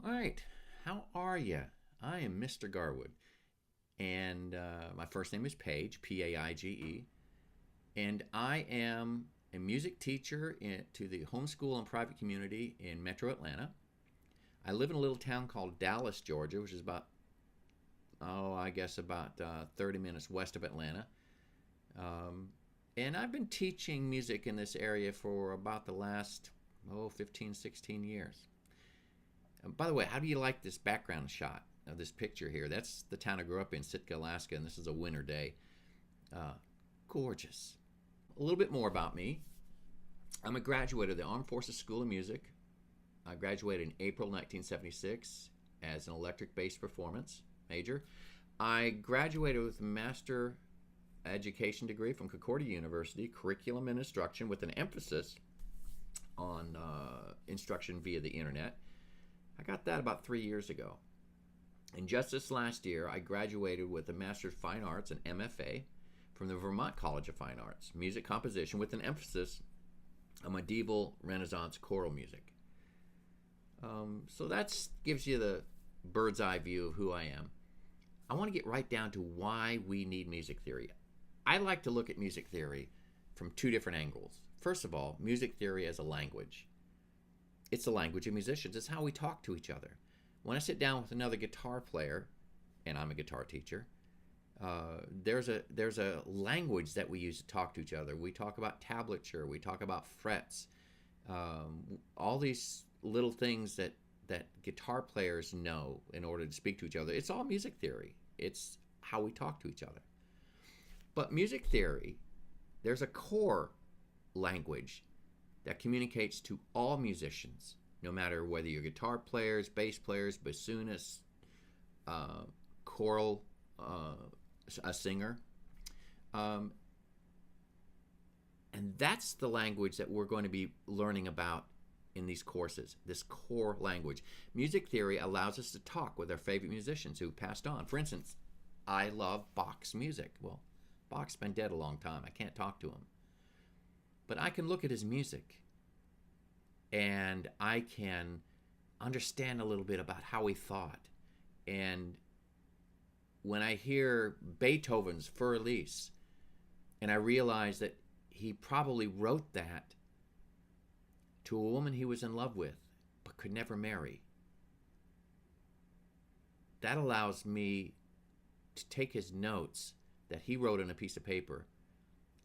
All right, how are you? I am Mr. Garwood, and my first name is Paige, Paige, and I am a music teacher to the homeschool and private community in Metro Atlanta. I live in a little town called Dallas, Georgia, which is about 30 minutes west of Atlanta. Um, and I've been teaching music in this area for about the last, 15, 16 years. By the way, how do you like this background shot of this picture here? That's the town I grew up in, Sitka, Alaska, and this is a winter day. Uh, Gorgeous. A little bit more about me. I'm a graduate of the Armed Forces School of Music. I graduated in April 1976 as an electric bass performance major. I graduated with a master education degree from Concordia University, curriculum and instruction, with an emphasis on instruction via the internet. I got that about 3 years ago. And just this last year, I graduated with a Master's of Fine Arts, an MFA, from the Vermont College of Fine Arts, music composition with an emphasis on medieval Renaissance choral music. So that gives you the bird's eye view of who I am. I want to get right down to why we need music theory. I like to look at music theory from two different angles. First of all, music theory as a language. It's the language of musicians. It's how we talk to each other. When I sit down with another guitar player, and I'm a guitar teacher, there's a language that we use to talk to each other. We talk about tablature. We talk about frets. All these little things that guitar players know in order to speak to each other. It's all music theory. It's how we talk to each other. But music theory, there's a core language that communicates to all musicians, no matter whether you're guitar players, bass players, bassoonists, choral, a singer. And that's the language that we're going to be learning about in these courses, this core language. Music theory allows us to talk with our favorite musicians who've passed on. For instance, I love Bach's music. Well, Bach's been dead a long time. I can't talk to him. But I can look at his music and I can understand a little bit about how he thought. And when I hear Beethoven's Für Elise, and I realize that he probably wrote that to a woman he was in love with but could never marry, that allows me to take his notes that he wrote on a piece of paper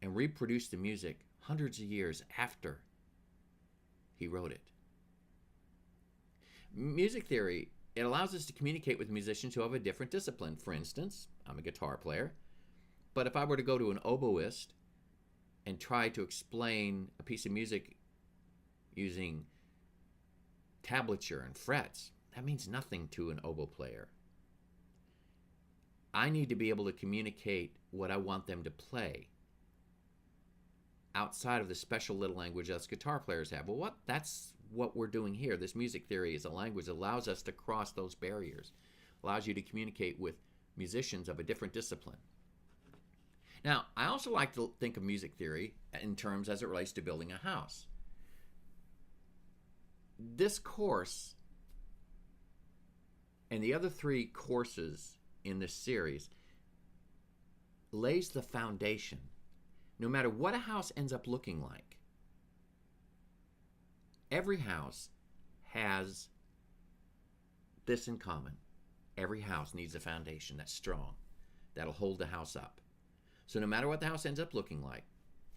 and reproduce the music hundreds of years after he wrote it. Music theory, it allows us to communicate with musicians who have a different discipline. For instance, I'm a guitar player, but if I were to go to an oboist and try to explain a piece of music using tablature and frets, that means nothing to an oboe player. I need to be able to communicate what I want them to play outside of the special little language us guitar players have. Well, that's what we're doing here. This music theory is a language that allows us to cross those barriers, allows you to communicate with musicians of a different discipline. Now, I also like to think of music theory in terms as it relates to building a house. This course and the other 3 courses in this series lays the foundation. No matter what a house ends up looking like, every house has this in common. Every house needs a foundation that's strong, that'll hold the house up. So no matter what the house ends up looking like,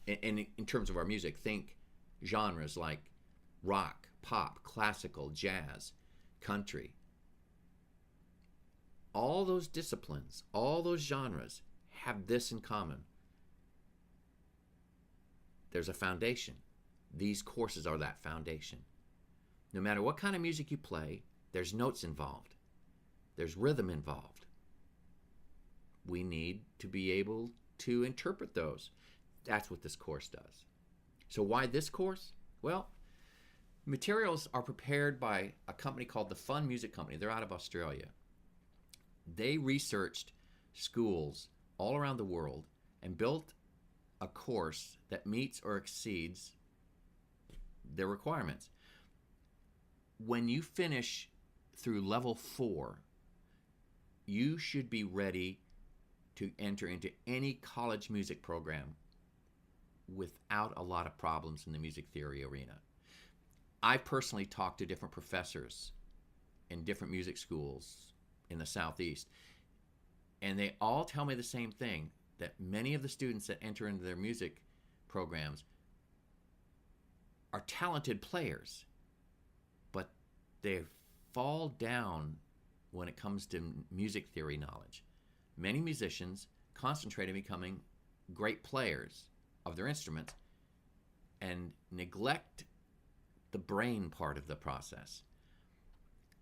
and in terms of our music, think genres like rock, pop, classical, jazz, country. All those disciplines, all those genres have this in common. There's a foundation. These courses are that foundation. No matter what kind of music you play, there's notes involved. There's rhythm involved. We need to be able to interpret those. That's what this course does. So why this course? Well, materials are prepared by a company called the Fun Music Company. They're out of Australia. They researched schools all around the world and built a course that meets or exceeds their requirements. When you finish through level 4, you should be ready to enter into any college music program without a lot of problems in the music theory arena. I personally talked to different professors in different music schools in the Southeast, and they all tell me the same thing, that many of the students that enter into their music programs are talented players, but they fall down when it comes to music theory knowledge. Many musicians concentrate on becoming great players of their instruments and neglect the brain part of the process.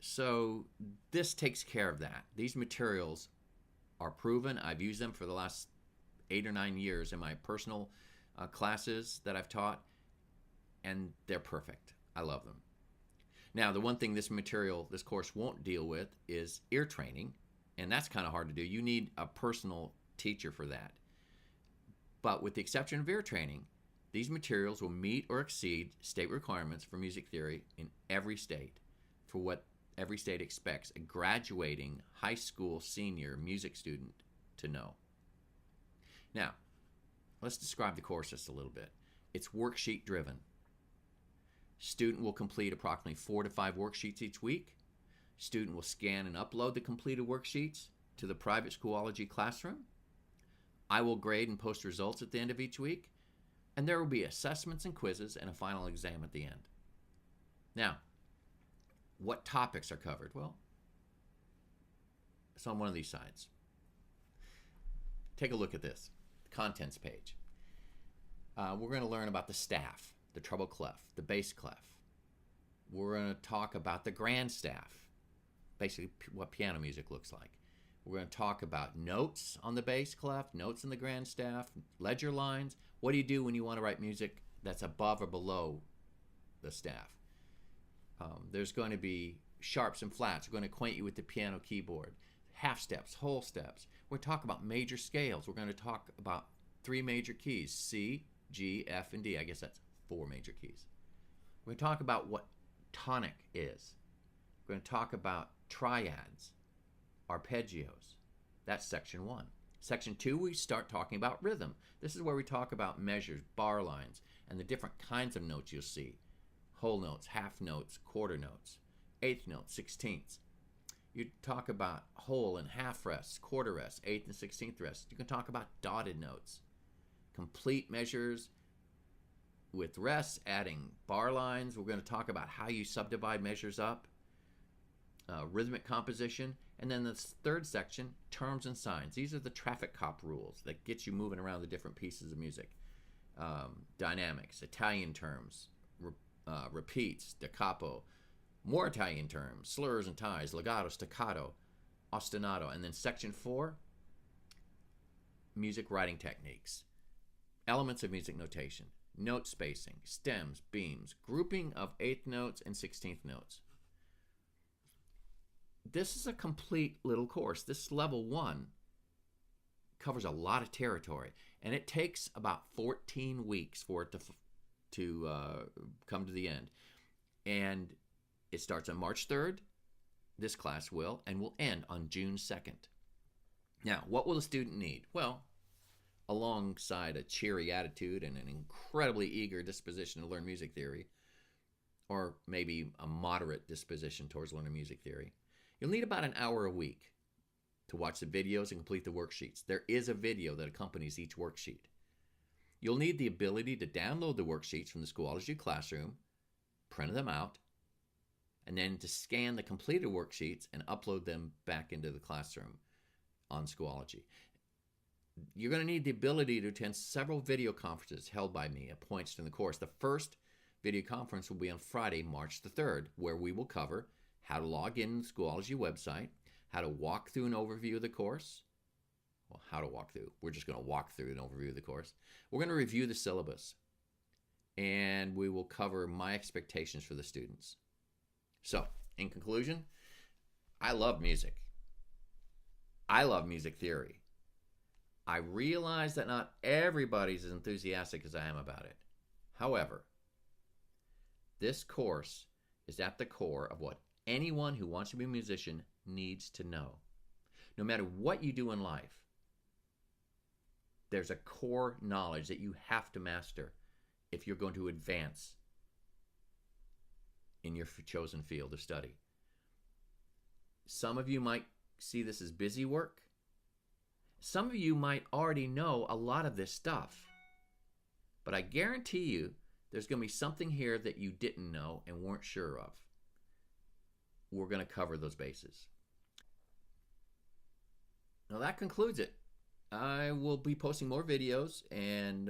So this takes care of that. These materials are proven. I've used them for the last 8 or 9 years in my personal classes that I've taught, and they're perfect. I love them. Now, the one thing this course won't deal with is ear training, and that's kind of hard to do. You need a personal teacher for that. But with the exception of ear training, these materials will meet or exceed state requirements for music theory in every state, for what every state expects a graduating high school senior music student to know. Now, let's describe the course just a little bit. It's worksheet driven. Student will complete approximately 4 to 5 worksheets each week. Student will scan and upload the completed worksheets to the private Schoology classroom. I will grade and post results at the end of each week, and there will be assessments and quizzes and a final exam at the end. Now, what topics are covered? Well, it's on one of these sides. Take a look at this, the contents page. We're going to learn about the staff, the treble clef, the bass clef. We're going to talk about the grand staff, basically what piano music looks like. We're going to talk about notes on the bass clef, notes in the grand staff, ledger lines. What do you do when you want to write music that's above or below the staff? There's going to be sharps and flats. We're going to acquaint you with the piano keyboard, half steps, whole steps. We're going to talk about major scales. We're going to talk about 3 major keys, C, G, F, and D. I guess that's 4 major keys. We're going to talk about what tonic is. We're going to talk about triads, arpeggios. That's section 1. Section 2, we start talking about rhythm. This is where we talk about measures, bar lines, and the different kinds of notes you'll see. Whole notes, half notes, quarter notes, eighth notes, sixteenths. You talk about whole and half rests, quarter rests, eighth and 16th rests. You can talk about dotted notes, complete measures with rests, adding bar lines. We're going to talk about how you subdivide measures up, rhythmic composition, and then the third section, terms and signs. These are the traffic cop rules that get you moving around the different pieces of music. Dynamics, Italian terms, repeats, da capo, more Italian terms, slurs and ties, legato, staccato, ostinato, and then section 4, music writing techniques, elements of music notation, note spacing, stems, beams, grouping of 8th notes and 16th notes. This is a complete little course. This level 1 covers a lot of territory, and it takes about 14 weeks for it to come to the end. And it starts on March 3rd, this class will, and will end on June 2nd. Now, what will the student need? Well, alongside a cheery attitude and an incredibly eager disposition to learn music theory, or maybe a moderate disposition towards learning music theory, you'll need about an hour a week to watch the videos and complete the worksheets. There is a video that accompanies each worksheet. You'll need the ability to download the worksheets from the Schoology classroom, print them out, and then to scan the completed worksheets and upload them back into the classroom on Schoology. You're going to need the ability to attend several video conferences held by me at points in the course. The first video conference will be on Friday, March the 3rd, where we will cover how to log in the Schoology website, how to walk through an overview of the course. Well, how to walk through. We're just going to walk through an overview of the course. We're going to review the syllabus, and we will cover my expectations for the students. So, in conclusion, I love music. I love music theory. I realize that not everybody's as enthusiastic as I am about it. However, this course is at the core of what anyone who wants to be a musician needs to know. No matter what you do in life, there's a core knowledge that you have to master if you're going to advance in your chosen field of study. Some of you might see this as busy work. Some of you might already know a lot of this stuff. But I guarantee you there's going to be something here that you didn't know and weren't sure of. We're going to cover those bases. Now that concludes it. I will be posting more videos and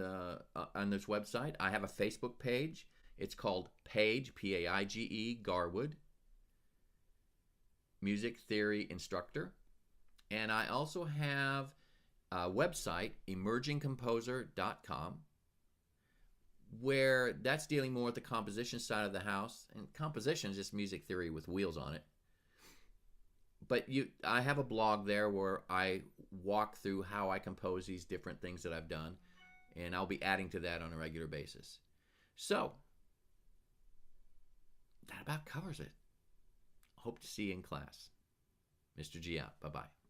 on this website. I have a Facebook page. It's called Paige, P-A-I-G-E, Garwood, Music Theory Instructor. And I also have a website, emergingcomposer.com, where that's dealing more with the composition side of the house. And composition is just music theory with wheels on it. But I have a blog there where I walk through how I compose these different things that I've done, and I'll be adding to that on a regular basis. So, that about covers it. Hope to see you in class. Mr. G out. Bye-bye.